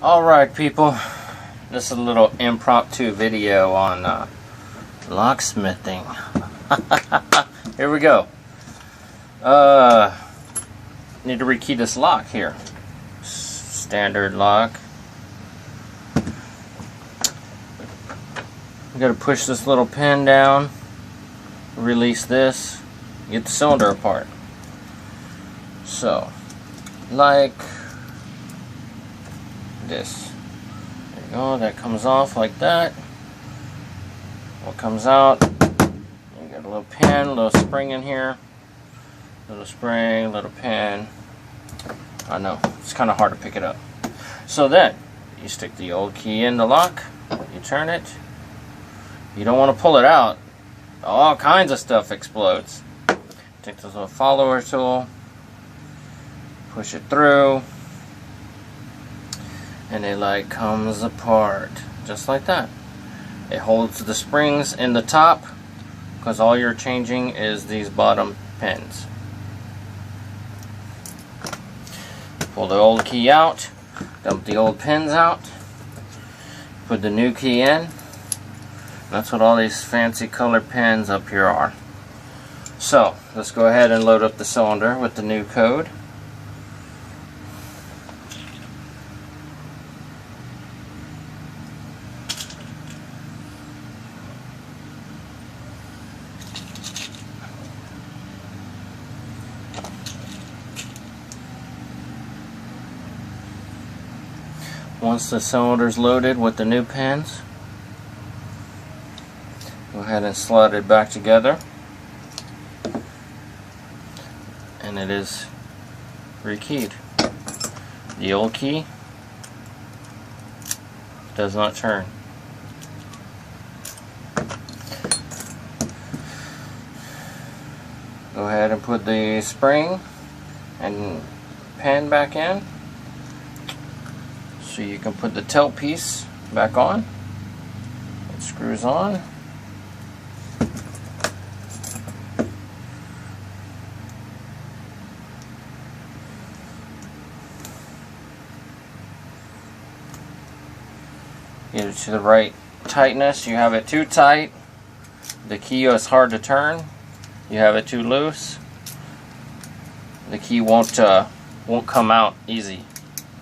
Alright people, this is a little impromptu video on locksmithing. Here we go. Need to rekey this lock here. Standard lock. We gotta push this little pin down, release this, get the cylinder apart. So, like this. There you go, that comes off like that. What comes out, you got a little pin, a little spring in here. Little spring, little pin. I know, it's kind of hard to pick it up. So then, you stick the old key in the lock, you turn it. You don't want to pull it out. All kinds of stuff explodes. Take this little follower tool, push it through, and it like comes apart just like that. It holds the springs in the top because all you're changing is these bottom pins. Pull the old key out, dump the old pins out, put the new key in. That's what all these fancy colored pins up here are. So let's go ahead and load up the cylinder with the new code. Once the cylinder's loaded with the new pins, go ahead and slide it back together, and it is rekeyed. The old key does not turn. Go ahead and put the spring and pin back in, so you can put the tail piece back on. It screws on. Get it to the right tightness. You have it too tight, the key is hard to turn. You have it too loose, the key won't come out easy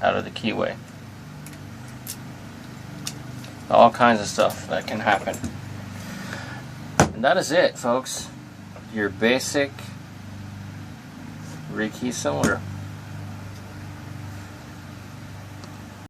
out of the keyway. All kinds of stuff that can happen. And that is it, folks. Your basic rekey cylinder.